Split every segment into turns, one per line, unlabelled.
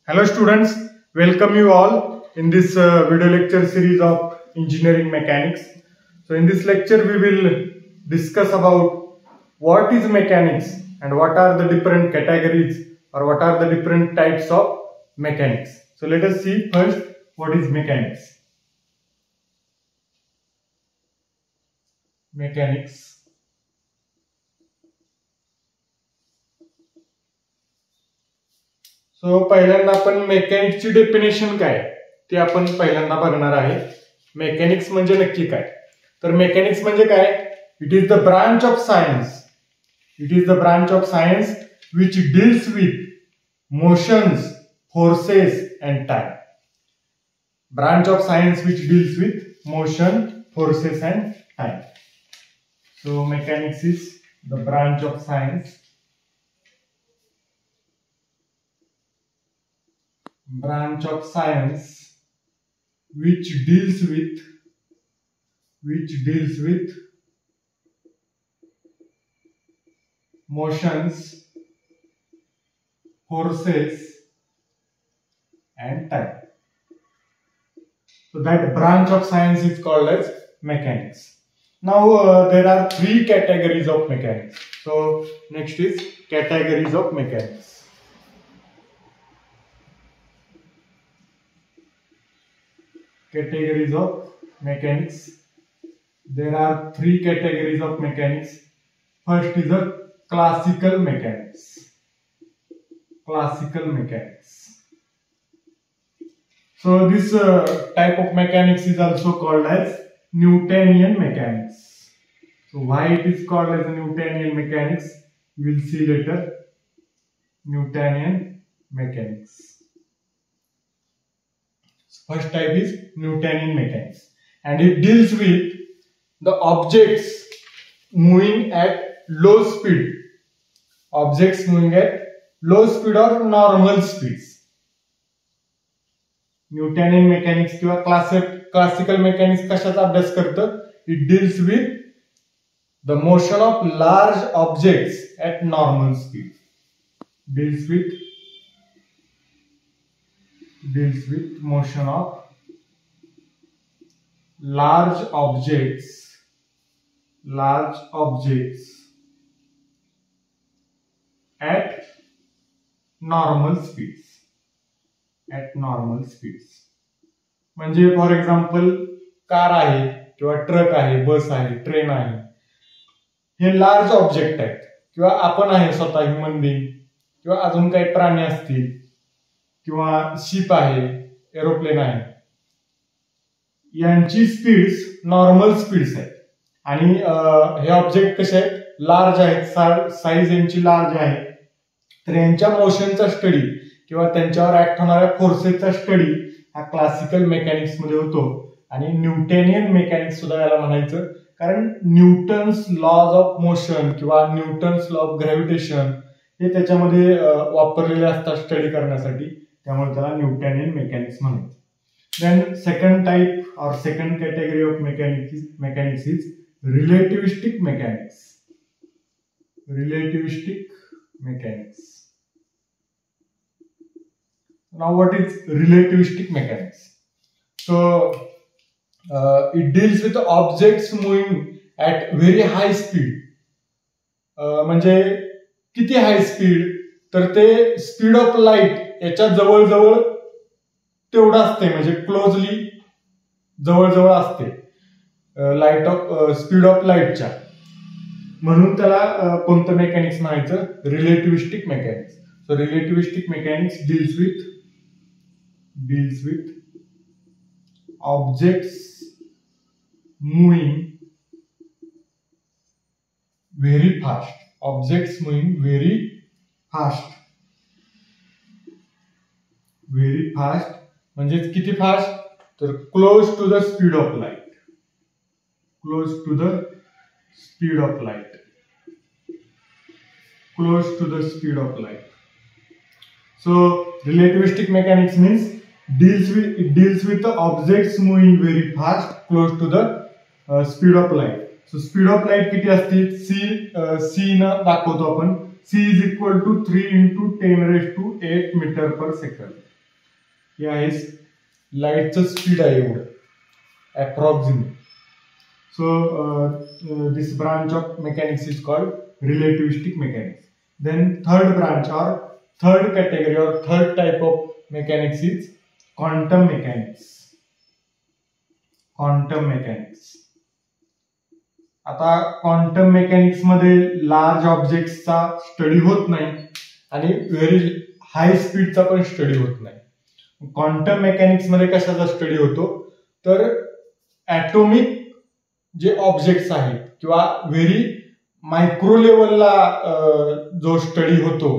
Hello students, welcome you all in this video lecture series of engineering mechanics. So in this lecture we will discuss about what is mechanics and what are the different categories or what are the different types of mechanics. So let us see first what is mechanics. Mechanics. So पहिल्यांदा आपण मेकॅनिक्सची definition काय ते आपण पहिल्यांदा बघणार आहे. Mechanics म्हणजे नक्की काय? तर मेकॅनिक्स म्हणजे काय? It is the branch of science. It is the branch of science which deals with motions, forces and time. Branch of science which deals with motion, forces and time. So mechanics is the branch of science. Branch of science which deals with motions, forces and time. So that branch of science is called as mechanics. Now there are three categories of mechanics. So next is categories of mechanics. Categories of mechanics. There are three categories of mechanics. First is the classical mechanics. Classical mechanics. So this type of mechanics is also called as Newtonian mechanics. So why it is called as Newtonian mechanics, we will see later. Newtonian mechanics. First type is Newtonian mechanics, and it deals with the objects moving at low speed. Objects moving at low speed or normal speeds. Newtonian mechanics किंवा classical mechanics कशाचा अभ्यास करतं? It deals with the motion of large objects at normal speed. Deals with motion of large objects at normal speeds. म्हणजे for example car आहे किंवा truck आहे, बस आहे, train आहे, हे लार्ज ऑब्जेक्ट आहेत. किंवा आपण आहे स्वतः ह्युमन बीइंग, किंवा अजून काही प्राणी असतील, किंवा शिप आहे, एरोप्लेन आहे, यांची स्पीड्स नॉर्मल स्पीड्स आहेत. आणि हे ऑब्जेक्ट कसे आहेत? लार्ज आहेत, साईज यांची लार्ज आहे. तर यांच्या मोशनचा स्टडी किंवा त्यांच्यावर ऍक्ट होणाऱ्या फोर्सेसचा स्टडी हा क्लासिकल मेकॅनिक्स मध्ये होतो. आणि न्यूटोनियन मेकॅनिक्स सुद्धा याला म्हणायचं, कारण न्यूटन्स लॉज ऑफ मोशन किंवा न्यूटन्स लॉ ऑफ ग्रॅव्हिटेशन हे त्याच्यामध्ये वापरलेले असतात स्टडी करण्यासाठी. त्यामुळे त्याला न्यूटोनियन मेकॅनिक्स म्हणायचं. Then second type or second category of mechanics is relativistic mechanics. Relativistic mechanics. Now what is relativistic mechanics? So it deals with objects moving at very high speed. म्हणजे किती high speed? तर ते speed of light याच्या जवळजवळ तेवढं असते, म्हणजे closely जवळजवळ असते लाईट ऑफ स्पीड ऑफ लाईटच्या. म्हणून त्याला कोणतं मेकॅनिक्स म्हणायचं? Relativistic mechanics. So relativistic mechanics deals with objects moving very fast. Objects moving very fast म्हणजे किती फास्ट? तर close to the speed of light. So relativistic mechanics means it deals with the objects moving very fast close to the speed of light. So speed of light किती असते? c न दाखवतो आपण. c is equal to 3 × 10⁸ meter per second. हे आहे लाईटचं speed आहे एवढं approximate. So this branch of mechanics is called relativistic mechanics. Then third branch or third category or third type of mechanics is quantum mechanics. Quantum mechanics. आता quantum mechanics मध्ये large ऑब्जेक्ट्सचा study होत नाही आणि very high स्पीडचा पण study होत नाही. Quantum mechanics मध्ये कशाचा स्टडी होतो तर ऍटॉमिक जे ऑब्जेक्ट्स आहेत किंवा व्हेरी मायक्रो लेवलला जो स्टडी होतो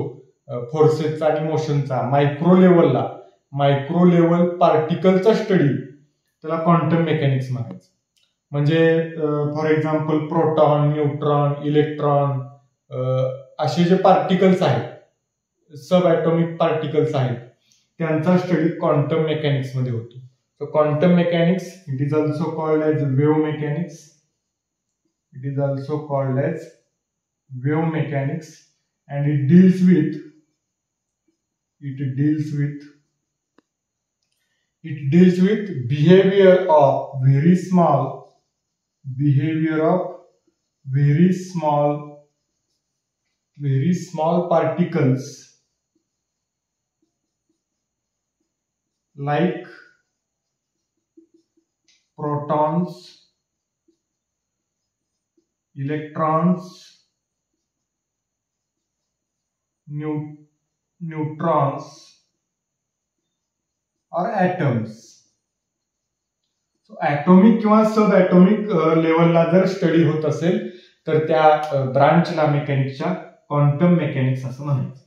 फोर्सेसचा आणि मोशनचा मायक्रो लेवल पार्टिकलचा स्टडी त्याला क्वांटम मेकॅनिक्स म्हणायचं. म्हणजे for example proton, neutron, electron असे जे पार्टिकल्स आहेत सब ॲटॉमिक पार्टिकल्स आहेत त्यांचा स्टडी क्वांटम मेकॅनिक्स मध्ये होतो. So quantum mechanics, it is also called as wave mechanics. It is also called as wave mechanics, and it deals with behavior of very small particles like protons, electrons, neutrons or atoms. So atomic किंवा सब atomic लेवलला जर study होत असेल तर त्या ब्रांचला मेकॅनिक्सच्या quantum mechanics असं म्हणायचं.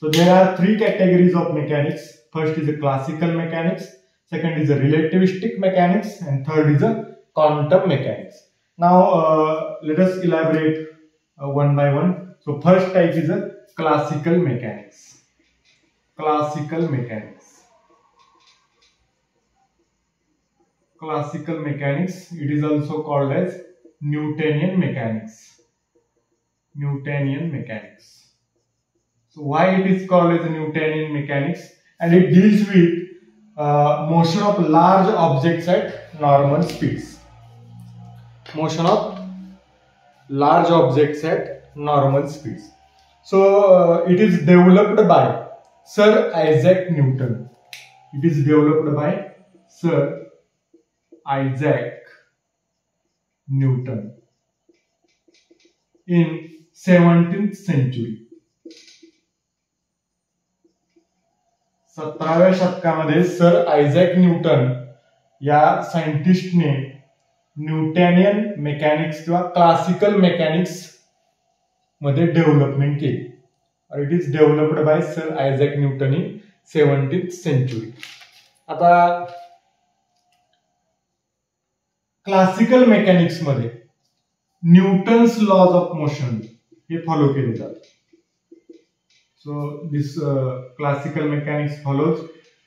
So there are three categories of mechanics. First is a classical mechanics, second is a relativistic mechanics, and third is a quantum mechanics. Now let us elaborate one by one. So first type is a classical mechanics. Classical mechanics, it is also called as Newtonian mechanics. So why it is called as Newtonian mechanics? And it deals with motion of large objects at normal speeds. Motion of large objects at normal speeds. So it is developed by Sir Isaac Newton. It is developed by Sir Isaac Newton in 17th century. 17व्या शतकामध्ये sir Isaac Newton या सायंटिस्टने Newtonian mechanics किंवा classical mechanics मध्ये development केली. It is developed by sir Isaac Newton in 17th century. आता classical mechanics मध्ये Newton's laws of motion हे follow केले जातात. So this classical mechanics follows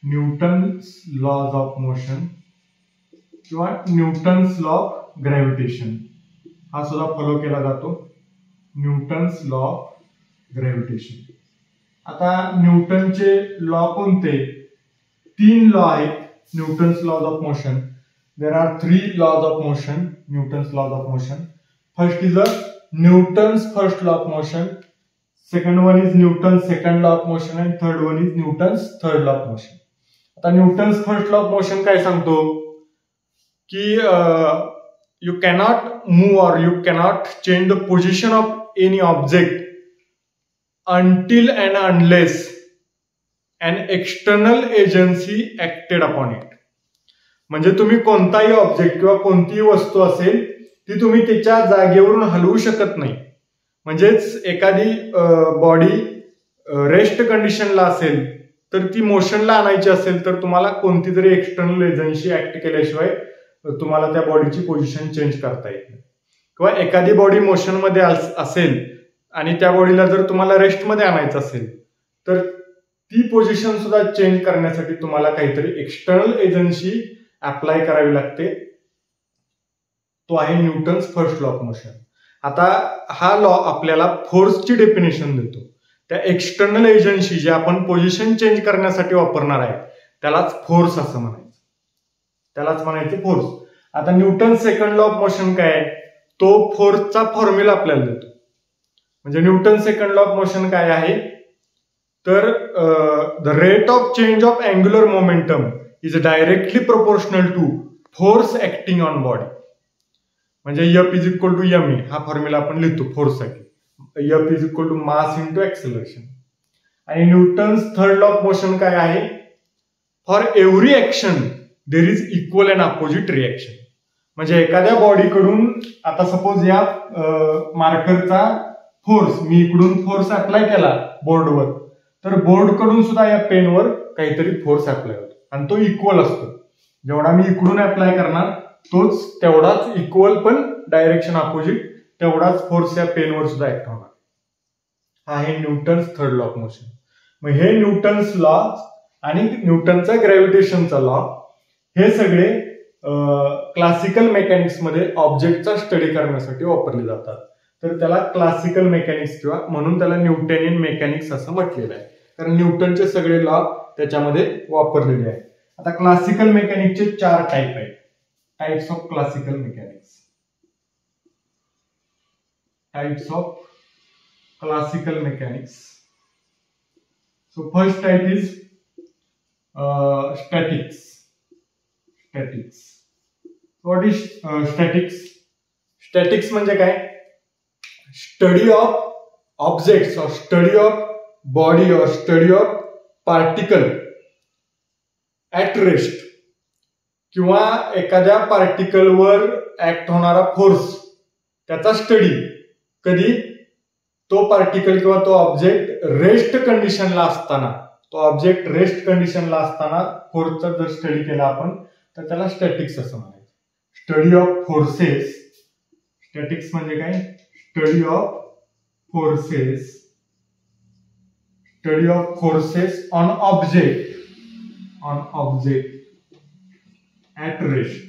Newton's laws of motion किंवा Newton's law of gravitation हा सुद्धा follow केला जातो. Newton's law of gravitation. आता न्यूटनचे लॉ कोणते? 3 लॉ आहेत Newton's laws of motion. There are 3 laws of motion, Newton's laws of motion. First is a Newton's first law of motion, second one is Newton's second law of motion, and third one is Newton's third law of motion. आता Newton's first law of motion काय सांगतो की you cannot move or you cannot change the position of any object until and unless an external agency acted upon it. म्हणजे तुम्ही कोणताही object किंवा कोणतीही वस्तू असेल ती तुम्ही त्याच्या जागेवरून हलवू शकत नाही. म्हणजेच एखादी बॉडी रेस्ट कंडिशनला असेल तर ती मोशनला आणायची असेल तर तुम्हाला कोणती तरी एक्सटर्नल एजन्सी ऍक्ट केल्याशिवाय तुम्हाला त्या बॉडीची पोझिशन चेंज करता येत नाही. किंवा एखादी बॉडी मोशन मध्ये असेल आणि त्या बॉडीला जर तुम्हाला रेस्टमध्ये आणायचं असेल तर ती पोझिशन सुद्धा चेंज करण्यासाठी तुम्हाला काहीतरी एक्सटर्नल एजन्सी अप्लाय करावी लागते. तो आहे Newton's first law of motion. आता हा लॉ आपल्याला फोर्सची डेफिनेशन देतो. त्या एक्सटर्नल एजन्सी जे आपण पोझिशन चेंज करण्यासाठी वापरणार आहे त्यालाच फोर्स असं म्हणायचं, त्यालाच म्हणायचं फोर्स. आता Newton second law of motion काय आहे, तो फोर्सचा फॉर्म्युला आपल्याला देतो. म्हणजे Newton second law of motion काय आहे, तर the rate of change of angular momentum is directly proportional to force acting on body. म्हणजे F is equal to ma हा फॉर्म्युला आपण लिहितो फोर्ससाठी. F is equal to mass into acceleration. आणि Newton's third law of motion काय आहे, for every action there is equal and opposite reaction. म्हणजे एखाद्या बॉडीकडून आता सपोज या मार्करचा फोर्स, मी इकडून फोर्स अप्लाय केला बोर्डवर, तर बोर्डकडून सुद्धा या पेनवर काहीतरी फोर्स अप्लाय होतो आणि तो इक्वल असतो. जेवढा मी इकडून अप्लाय करणार तोच तेवढाच इक्वल पण डायरेक्शन अपोजिट तेवढाच फोर्स या पेनवर सुद्धा ऍक्ट होणार. हा आहे Newton's third law of motion. मग हे न्यूटन्स लॉ आणि न्यूटनचा ग्रॅव्हिटेशनचा लॉ हे सगळे क्लासिकल मेकॅनिक्स मध्ये ऑब्जेक्टचा स्टडी करण्यासाठी वापरले जातात. तर त्याला क्लासिकल मेकॅनिक्स किंवा म्हणून त्याला न्यूटनियन मेकॅनिक्स असं म्हटलेलं आहे, कारण न्यूटनचे सगळे लॉ त्याच्यामध्ये वापरलेले आहेत. आता क्लासिकल मेकॅनिक्सचे 4 टाईप आहेत. Types of classical mechanics. Types of classical mechanics. So first type is statics. Statics. What is statics? Statics म्हणजे काय? Study of objects or study of body or study of particle at rest. किंवा एखाद्या पार्टिकलवर act होणारा force त्याचा study. कधी? तो particle किंवा तो ऑब्जेक्ट रेस्ट कंडिशनला असताना, तो ऑब्जेक्ट रेस्ट कंडिशनला असताना फोर्सचा जर स्टडी केला आपण तर त्याला स्टॅटिक्स असं म्हणायचं. Study of forces. स्टॅटिक्स म्हणजे काय? Study of forces. Study of forces on object, on object at rest.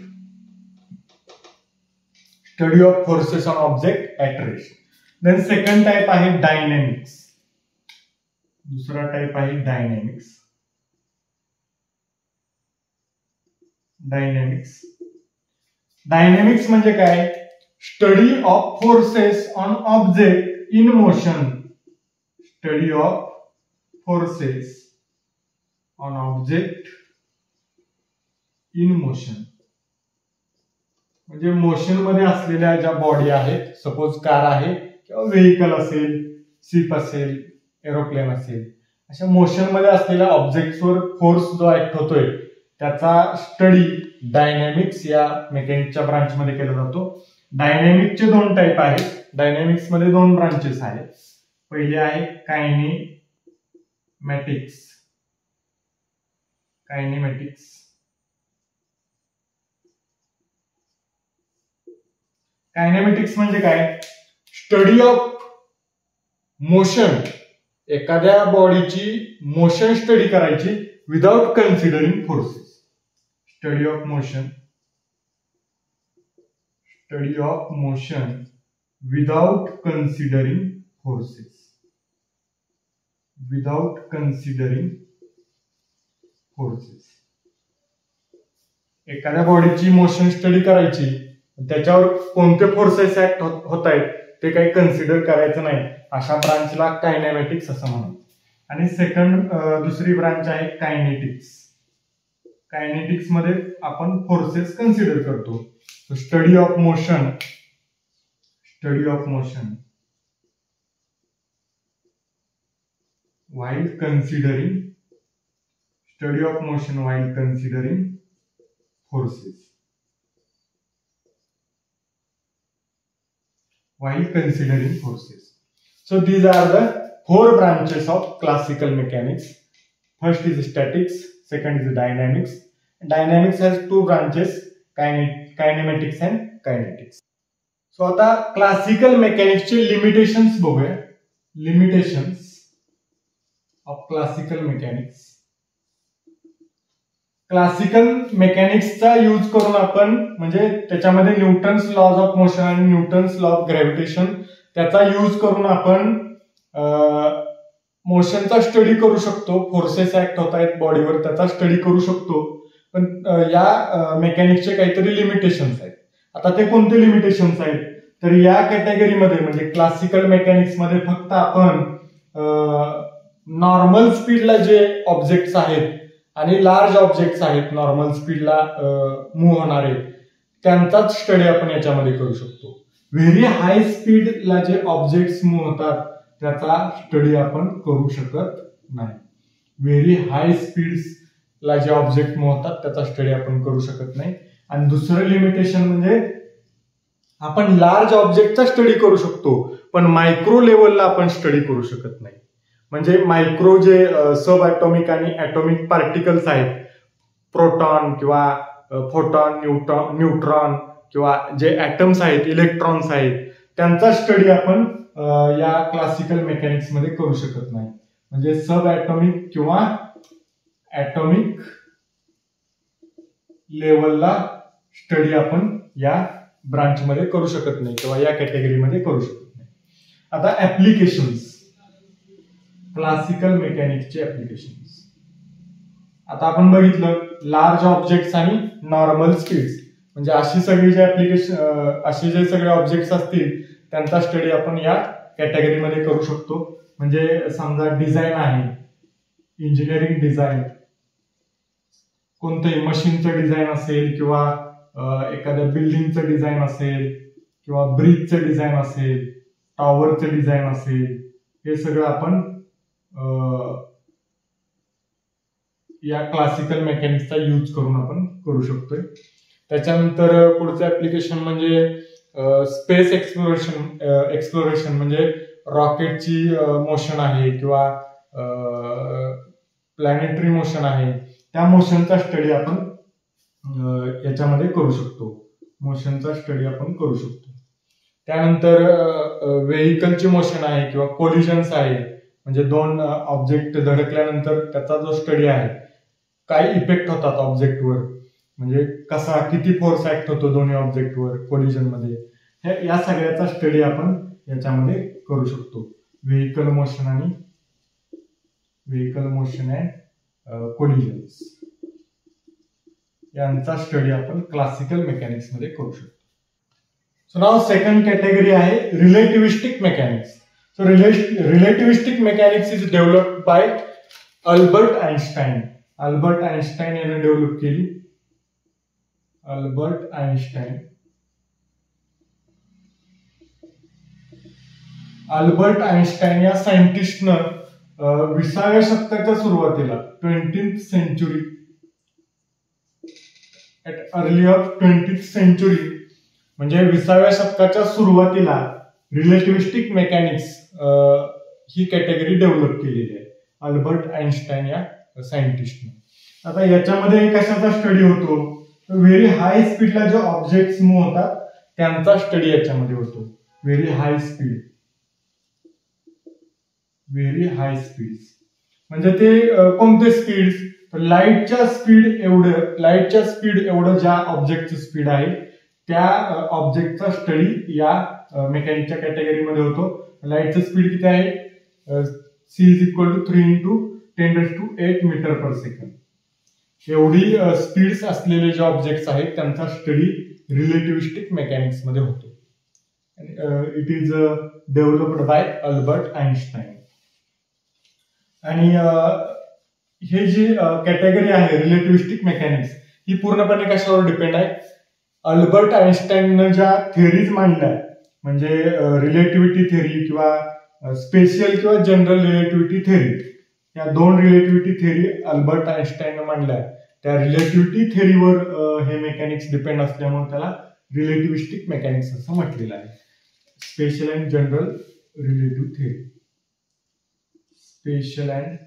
Study of forces on object at rest. Then second type आहे डायनॅमिक्स. दुसरा टाइप आहे डायनॅमिक्स. डायनॅमिक्स. डायनॅमिक्स म्हणजे काय? Study of forces on object in motion. Study of forces on object in motion. म्हणजे motion मध्ये असलेल्या ज्या body आहेत, सपोज कार आहे किंवा व्हेकल असेल, शिप असेल, एरोप्लेन असेल, अशा मोशन मध्ये असलेल्या ऑब्जेक्ट्सवर फोर्स जो ऍक्ट होतोय त्याचा स्टडी डायनॅमिक्स या मेकॅनिक्सच्या ब्रांच मध्ये केला जातो. डायनॅमिक्सचे 2 टाईप आहेत. डायनॅमिक्स मध्ये 2 ब्रांचेस आहेत. पहिले आहे कायनेमॅटिक्स. कायनेमॅटिक्स. कायनेमॅटिक्स म्हणजे काय? Study of motion. एखाद्या बॉडीची मोशन स्टडी करायची without considering forces. Study of motion. Study of motion without considering forces. Without considering forces. एखाद्या बॉडीची मोशन स्टडी करायची, त्याच्यावर कोणते फोर्सेस ऍक्ट होत आहेत ते काही कन्सिडर करायचं नाही, अशा ब्रांचला कायनेमॅटिक्स असं म्हणतात. आणि दुसरी ब्रांच आहे कायनेटिक्स. कायनेटिक्स मध्ये आपण फोर्सेस कन्सिडर करतो. Study of motion. Study of motion while considering. Study of motion while considering forces. While considering forces. So these are the 4 branches of classical mechanics. First is statics, second is dynamics. Dynamics has 2 branches, kinematics and kinetics. So आता classical mechanics चे limitations बघूया. Limitations of classical mechanics. Classical मेकॅनिक्सचा use करून आपण म्हणजे त्याच्यामध्ये Newton's laws of motion आणि Newton's law of gravitation त्याचा यूज करून आपण मोशनचा स्टडी करू शकतो, फोर्सेस ऍक्ट होत आहेत बॉडीवर त्याचा स्टडी करू शकतो, पण या मेकॅनिक्सचे काहीतरी लिमिटेशन्स आहेत. आता ते कोणते लिमिटेशन्स आहेत, तर या कॅटेगरीमध्ये म्हणजे क्लासिकल मेकॅनिक्समध्ये फक्त आपण नॉर्मल स्पीडला जे ऑब्जेक्ट्स आहेत आणि लार्ज ऑब्जेक्ट्स आहेत नॉर्मल स्पीडला मूव्ह होणारे त्यांचाच स्टडी आपण याच्यामध्ये करू शकतो. व्हेरी हाय स्पीडला जे ऑब्जेक्ट्स मूव्ह होतात त्याचा स्टडी आपण करू शकत नाही. व्हेरी हाय स्पीड्सला जे ऑब्जेक्ट मूव्ह होतात त्याचा स्टडी आपण करू शकत नाही. आणि दुसरं लिमिटेशन म्हणजे आपण लार्ज ऑब्जेक्टचा स्टडी करू शकतो पण मायक्रो लेवलला आपण स्टडी करू शकत नाही. म्हणजे मायक्रो जे सब ॲटॉमिक आणि ॲटॉमिक पार्टिकल्स आहेत, प्रोटॉन किंवा फोटॉन, न्यूट्रॉन किंवा जे ॲटम्स आहेत, इलेक्ट्रॉन्स आहेत, त्यांचा स्टडी आपण या क्लासिकल मेकॅनिक्स मध्ये करू शकत नाही. म्हणजे सब ॲटॉमिक किंवा ॲटॉमिक लेवलला स्टडी आपण या ब्रांच मध्ये करू शकत नाही किंवा या कॅटेगरीमध्ये करू शकत नाही. आता ऍप्लिकेशन्स, क्लासिकल मेकॅनिक्सचे ऍप्लिकेशन्स. आता आपण बघितलं लार्ज ऑब्जेक्ट्स आणि नॉर्मल स्पीड्स, म्हणजे अशी सगळी जे ऍप्लिकेशन असे जे सगळे ऑब्जेक्ट्स असतील त्यांचा स्टडी आपण या कॅटेगरीमध्ये करू शकतो. म्हणजे समजा डिझाईन आहे, इंजिनिअरिंग डिझाईन, कोणतंही मशीनचं डिझाईन असेल किंवा एखाद्या बिल्डिंगचं डिझाईन असेल किंवा ब्रिजचं डिझाईन असेल, टॉवरचं डिझाईन असेल, हे सगळं आपण या क्लासिकल मेकॅनिक्सचा यूज करून आपण करू शकतोय. त्याच्यानंतर पुढचं ऍप्लिकेशन म्हणजे स्पेस एक्सप्लोरेशन म्हणजे रॉकेटची मोशन आहे किंवा प्लॅनेटरी मोशन आहे, त्या मोशनचा स्टडी आपण याच्यामध्ये करू शकतो. मोशनचा स्टडी आपण करू शकतो. त्यानंतर व्हेकलची मोशन आहे किंवा कोलिजन्स आहे, म्हणजे दोन ऑब्जेक्ट धडकल्यानंतर त्याचा जो स्टडी आहे, काय इफेक्ट होतात ऑब्जेक्टवर, म्हणजे कसा किती फोर्स ऍक्ट होतो दोन्ही ऑब्जेक्टवर कोलिजन मध्ये, या सगळ्याचा स्टडी आपण याच्यामध्ये करू शकतो. व्हेकल मोशन अँड कोलिजन्स यांचा स्टडी आपण क्लासिकल मेकॅनिक्स मध्ये करू शकतो. सो नाव सेकंड कॅटेगरी आहे relativistic mechanics. So relativistic mechanics is developed by Albert Einstein. Albert Einstein याने डेव्हलप केली. अल्बर्ट आइन्स्टाईन या सायंटिस्टनं 20व्या शतकाच्या सुरुवातीला 20th century at early of 20th century म्हणजे 20व्या शतकाच्या सुरुवातीला रिलेटिव्हिस्टिक मेकॅनिक्स ही कॅटेगरी डेव्हलप केलेली आहे अल्बर्ट आइन्स्टाईन या सायंटिस्टने. आता याच्यामध्ये कशाचा स्टडी होतो, व्हेरी हाय स्पीडला जे ऑब्जेक्ट्स मूव्ह होतात त्यांचा स्टडी याच्यामध्ये होतो. व्हेरी हाय स्पीड म्हणजे ते कोणते स्पीड, लाईटच्या स्पीड एवढं ज्या ऑब्जेक्टचं स्पीड आहे त्या ऑब्जेक्टचा स्टडी या मेकॅनिकच्या कॅटेगरीमध्ये होतो. लाईटचं स्पीड किती आहे, c = 3 × 10⁸ मीटर पर सेकंड. एवढी स्पीड्स असलेले जे ऑब्जेक्ट्स आहेत त्यांचा स्टडी रिलेटिव्हिस्टिक मेकॅनिक्स मध्ये होतो. It is developed by Albert Einstein. आणि हे जी कॅटेगरी आहे रिलेटिव्हिस्टिक मेकॅनिक्स ही पूर्णपणे कशावर डिपेंड आहे, अल्बर्ट आइन्स्टाईननं ज्या थेरीज मांडल्या, म्हणजे रिलेटिव्हिटी थेरी किंवा स्पेशल किंवा जनरल रिलेटिव्हिटी थेरी, या दोन रिलेटिव्हिटी थेरी अल्बर्ट आइन्स्टाईननं मांडल्या. त्या रिलेटिव्हिटी थेरीवर हे मेकॅनिक्स डिपेंड असल्यामुळे त्याला रिलेटिव्हिस्टिक मेकॅनिक्स असं म्हटलेलं आहे. Special and general relative theory, special and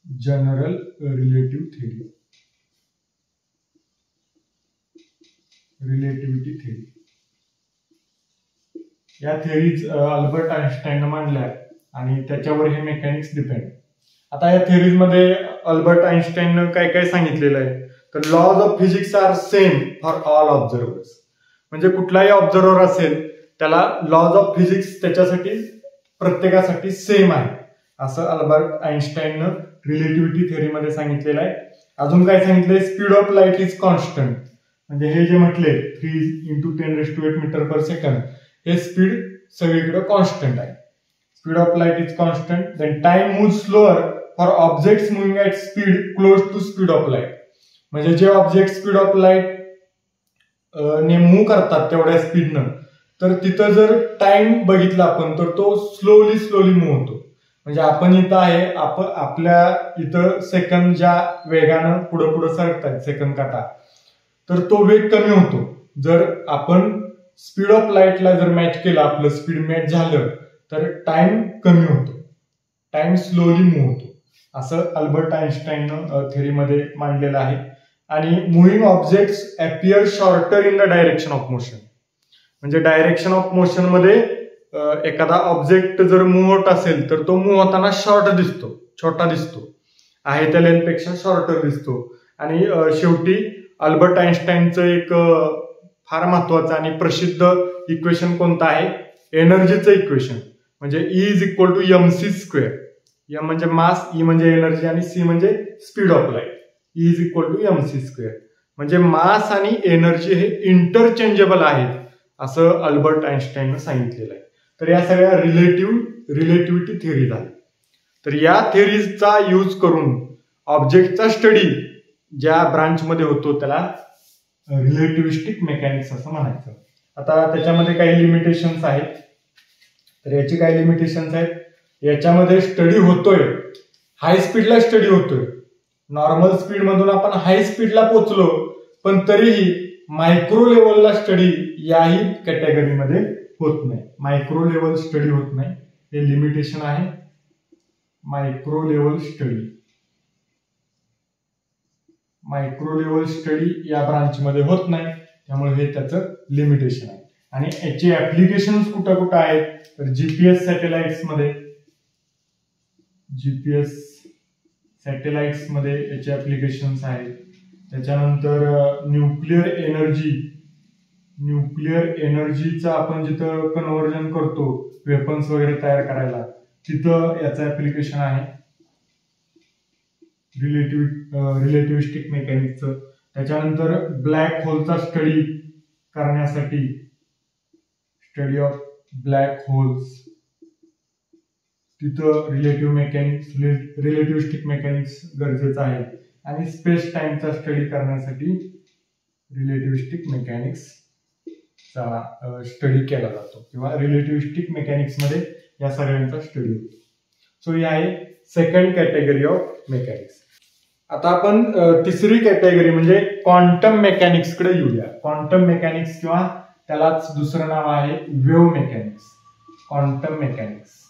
general relative theory, relativity theory, या थेरीज अल्बर्ट आइन्स्टाईननं मांडल्या आणि त्याच्यावर हे मेकॅनिक्स डिपेंड. आता या थेरीज मध्ये अल्बर्ट आइन्स्टाईननं काय काय सांगितलेलं आहे, तर laws of physics are same for all observers. म्हणजे कुठलाही ऑब्झर्वर असेल त्याला लॉज ऑफ फिजिक्स त्याच्यासाठी प्रत्येकासाठी सेम आहे असं अल्बर्ट आइन्स्टाईननं रिलेटिव्हिटी थिअरीमध्ये सांगितलेलं आहे. अजून काय सांगितलंय, speed of light is constant. म्हणजे हे जे म्हटले 3 × 10⁸ मीटर पर सेकंड, हे स्पीड सगळीकडे कॉन्स्टंट आहे. Speed of light is constant. Then time move slower for objects moving at speed close to speed of light. म्हणजे जे ऑब्जेक्ट स्पीड ऑफ लाईट ने मूव्ह करतात तेवढ्या स्पीडनं, तर तिथं जर टाइम बघितला आपण तर तो स्लोली मूव्ह होतो. म्हणजे आपण इथं आहे, आपल्या इथं सेकंद ज्या वेगानं पुढे सरकतात सेकंद काटा, तर तो वेग कमी होतो. जर आपण स्पीड ऑफ लाईटला जर मॅच केलं, आपलं स्पीड मॅच झालं, तर टाइम कमी होतो, टाइम स्लोली मूव्ह होतो. असं अल्बर्ट आइन्स्टाईननं थेअरीमध्ये मांडलेलं आहे. आणि moving objects appear shorter in the direction of motion. म्हणजे डायरेक्शन ऑफ मोशन मध्ये एखादा ऑब्जेक्ट जर मूव्ह होत असेल तर तो मूव्ह होताना शॉर्ट दिसतो, छोटा दिसतो, आहे त्या लेंथपेक्षा शॉर्टर दिसतो. आणि शेवटी अल्बर्ट आइन्स्टाईनचं एक फार महत्वाचं आणि प्रसिद्ध इक्वेशन कोणतं आहे, एनर्जीचं इक्वेशन. म्हणजे E = mc². M म्हणजे मास, E म्हणजे एनर्जी आणि C म्हणजे speed of light. E = mc². म्हणजे मास आणि एनर्जी हे इंटरचेंजेबल आहेत असं अल्बर्ट आइन्स्टाईननं सांगितलेलं आहे. तर या सगळ्या रिलेटिव्हिटी थिअरी झाल्या. तर या थिअरीजचा यूज करून ऑब्जेक्टचा स्टडी ज्या ब्रांचमध्ये होतो त्याला रिलेटिव्हिस्टिक मेकॅनिक्स असं म्हणायचं. आता त्याच्यामध्ये काही लिमिटेशन्स आहेत. तर याची काही लिमिटेशन्स आहेत. याच्यामध्ये स्टडी होतोय, हाय स्पीडला स्टडी होतोय. नॉर्मल स्पीड मधून आपण हाय स्पीडला पोहोचलो, पण तरीही मायक्रो लेवलला स्टडी याही कॅटेगरीमध्ये होत नाही. मायक्रो लेवल स्टडी होत नाही, हे लिमिटेशन आहे. मायक्रो लेवल स्टडी या ब्रांचमध्ये होत नाही, त्यामुळे हे त्याचं लिमिटेशन आहे. आणि याचे ऍप्लिकेशन कुठं आहेत, तर जीपीएस सॅटेलाइट्स मध्ये याचे ऍप्लिकेशन्स आहेत. त्याच्यानंतर न्यूक्लिअर एनर्जीचं आपण जिथं कन्व्हर्जन करतो वेपन्स वगैरे तयार करायला, तिथं याचं ऍप्लिकेशन आहे रिलेटिव्हिस्टिक मेकॅनिक्सचं. त्याच्यानंतर ब्लॅक होलचा स्टडी करण्यासाठी, स्टडी ऑफ ब्लॅक होल्स, तिथं रिलेटिव्हिस्टिक मेकॅनिक्स गरजेचं आहे. आणि स्पेस टाइमचा स्टडी करण्यासाठी रिलेटिव्हिस्टिक मेकॅनिक्सचा स्टडी केला जातो किंवा रिलेटिव्हिस्टिक मेकॅनिक्स मध्ये या सगळ्यांचा स्टडी होतो. सो ही आहे सेकंड कॅटेगरी ऑफ मेकॅनिक्स. आता आपण तिसरी कॅटेगरी म्हणजे क्वांटम मेकॅनिक्स कडे येऊया. क्वांटम मेकॅनिक्स किंवा त्यालाच दुसरं नाव आहे वेव्ह मेकॅनिक्स. क्वांटम मेकॅनिक्स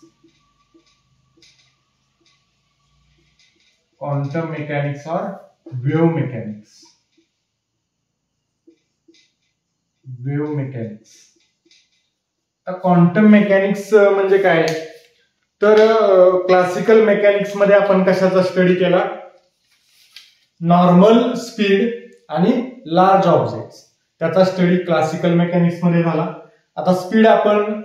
और वेव्ह मेकॅनिक्स. क्वांटम मेकॅनिक्स म्हणजे काय, तर क्लासिकल मेकॅनिक्स मध्ये आपण कशाचा स्टडी केला, नॉर्मल स्पीड आणि लार्ज ऑब्जेक्ट्स, त्याचा स्टडी क्लासिकल मेकॅनिक्स मध्ये झाला. आता स्पीड आपण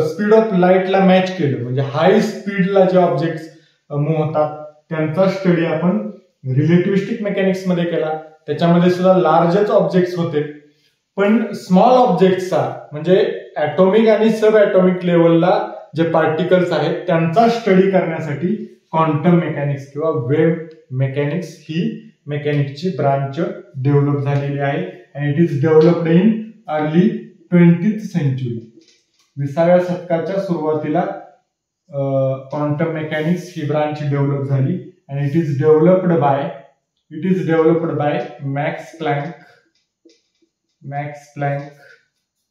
स्पीड ऑफ लाईटला मॅच केलं, म्हणजे हाय स्पीडला जे ऑब्जेक्ट्स मूव्ह होतात त्यांचा स्टडी आपण रिलेटिव्हिस्टिक मेकॅनिक्स मध्ये केला. त्याच्यामध्ये सुद्धा लार्जच ऑब्जेक्ट्स होते, पण स्मॉल ऑब्जेक्ट्सचा म्हणजे ऍटॉमिक आणि सब ऍटॉमिक लेवलला जे पार्टिकल्स आहेत त्यांचा स्टडी करण्यासाठी क्वांटम मेकॅनिक्स किंवा वेव्ह मेकॅनिक्स ही मेकॅनिक्सची ब्रांच डेव्हलप झालेली आहे. And it is developed in early 20th century. 20व्या शतकाच्या सुरुवातीला क्वांटम मेकॅनिक्स ही ब्रांच डेव्हलप झाली. And it is developed by Max Planck,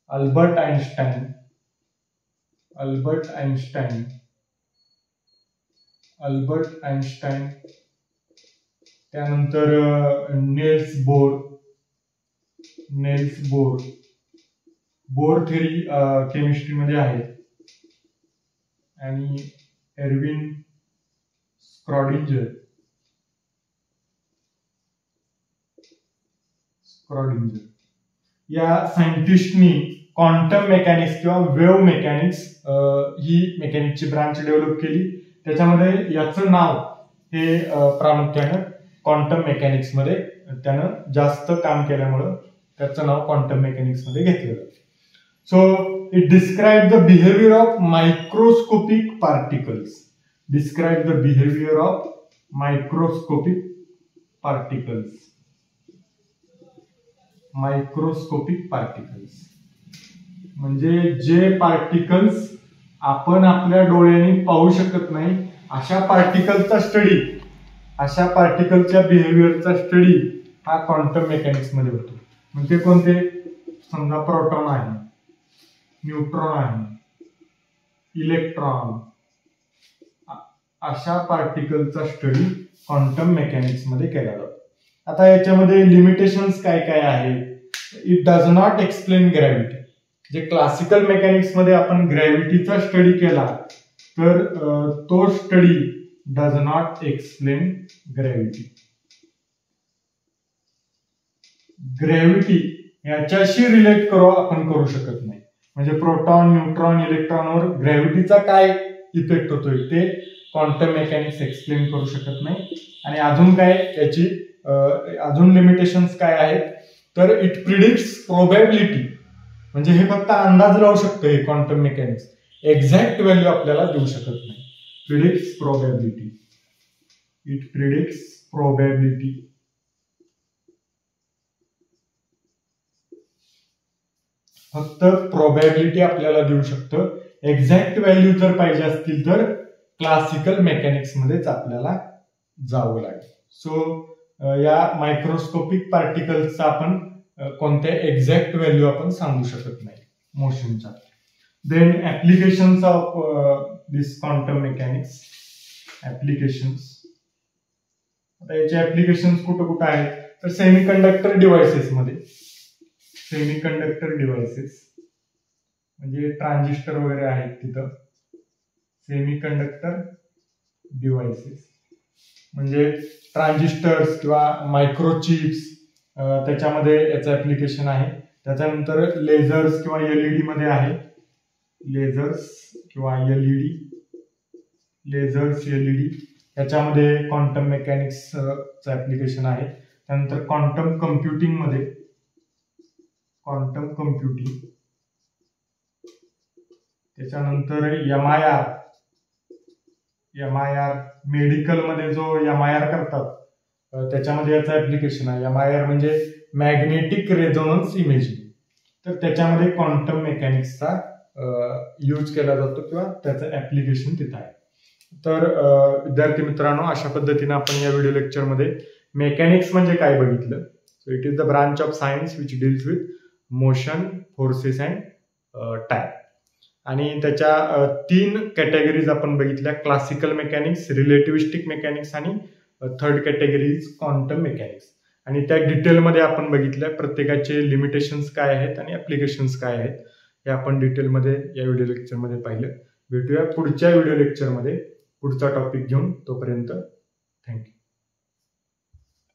Albert Einstein, त्यानंतर नेल्स बोर थेरी केमिस्ट्रीमध्ये आहे, आणि एरविन स्क्रॉडिंजर या सायंटिस्टनी क्वांटम मेकॅनिक्स किंवा वेव्ह मेकॅनिक्स ही मेकॅनिक्सची ब्रांच डेव्हलप केली. त्याच्यामध्ये याचं नाव हे प्रामुख्यानं क्वांटम मेकॅनिक्स मध्ये त्यानं जास्त काम केल्यामुळं त्याचं नाव क्वांटम मेकॅनिक्स मध्ये घेतलेलं. So it describe the behaviour of microscopic particles. Describe the behaviour of microscopic particles. Microscopic particles म्हणजे जे पार्टिकल्स आपण आपल्या डोळ्यांनी पाहू शकत नाही अशा पार्टिकलचा स्टडी, अशा पार्टिकलच्या बिहेवियरचा स्टडी हा क्वांटम मेकॅनिक्स मध्ये होतो. म्हणजे कोणते? समजा प्रोटॉन आहे, न्यूट्रॉन आहे, इलेक्ट्रॉन, अशा पार्टिकलचा स्टडी क्वांटम मेकॅनिक्स मध्ये केला जातो. आता याच्यामध्ये लिमिटेशन्स काय काय आहेत? It does not explain gravity. जे क्लासिकल मेकॅनिक्स मध्ये आपण ग्रॅव्हिटीचा स्टडी केला तर तो study does not explain gravity. Gravity याच्याशी रिलेट करू शकत नाही. म्हणजे प्रोटॉन, न्यूट्रॉन, इलेक्ट्रॉनवर ग्रॅव्हिटीचा काय इफेक्ट होतोय ते क्वांटम मेकॅनिक्स एक्सप्लेन करू शकत नाही. आणि अजून काय याची अजून लिमिटेशन्स काय आहेत तर इट प्रिडिक्ट्स प्रोबॅबिलिटी. म्हणजे हे फक्त अंदाज लावू शकतं हे क्वांटम मेकॅनिक्स, एक्झॅक्ट व्हॅल्यू आपल्याला देऊ शकत नाही. Predicts probability. It predicts probability. फक्त प्रोबॅबिलिटी आपल्याला देऊ शकतं. एक्झॅक्ट व्हॅल्यू जर पाहिजे असतील तर क्लासिकल मेकॅनिक्स मध्येच आपल्याला जावं लागेल. सो या मायक्रोस्कोपिक पार्टिकल्सचा आपण कोणत्या एक्झॅक्ट व्हॅल्यू आपण सांगू शकत नाही मोशनच्या. Then applications of this quantum mechanics. Applications. आता याचे ऍप्लिकेशन्स कुठं कुठं आहेत तर सेमीकंडक्टर डिव्हाइसेस मध्ये. सेमीकंडक्टर डिव्हाइसेस म्हणजे ट्रान्झिस्टर वगैरे आहेत तिथं. सेमीकंडक्टर डिव्हाइसेस म्हणजे ट्रान्झिस्टर्स किंवा मायक्रोचिप्स, त्याच्यामध्ये याचं ऍप्लिकेशन आहे. त्याच्यानंतर लेझर्स किंवा एलईडी मध्ये आहे. लेझर्स किंवा एलईडी. लेझर्स, एलईडी याच्यामध्ये क्वांटम मेकॅनिक्सचं ऍप्लिकेशन आहे. त्यानंतर क्वांटम कम्प्युटिंग मध्ये, क्वांटम कम्प्युटिंग. त्याच्यानंतर एमआयआर. एमआयआर मेडिकल मध्ये जो एमआयआर करतात त्याच्यामध्ये याचं ऍप्लिकेशन आहे. एमआयआर म्हणजे मॅग्नेटिक रेझोनन्स इमेजिंग. तर त्याच्यामध्ये क्वांटम मेकॅनिक्सचा यूज केला जातो किंवा त्याचं ऍप्लिकेशन तिथं आहे. तर विद्यार्थी मित्रांनो, अशा पद्धतीने आपण या व्हिडिओ लेक्चरमध्ये मेकॅनिक्स म्हणजे काय बघितलं. So it is the branch of science which deals with motion, forces and time. आणि त्याच्या 3 कॅटेगरीज आपण बघितल्या. क्लासिकल मेकॅनिक्स, रिलेटिव्हिस्टिक मेकॅनिक्स आणि third category is quantum mechanics. आणि त्या डिटेलमध्ये आपण बघितल्या प्रत्येकाचे लिमिटेशन्स काय आहेत आणि ऍप्लिकेशन्स काय आहेत हे आपण डिटेलमध्ये या व्हिडिओ लेक्चरमध्ये पाहिलं. भेटूया पुढच्या व्हिडिओ लेक्चरमध्ये पुढचा टॉपिक घेऊन. तोपर्यंत थँक्यू.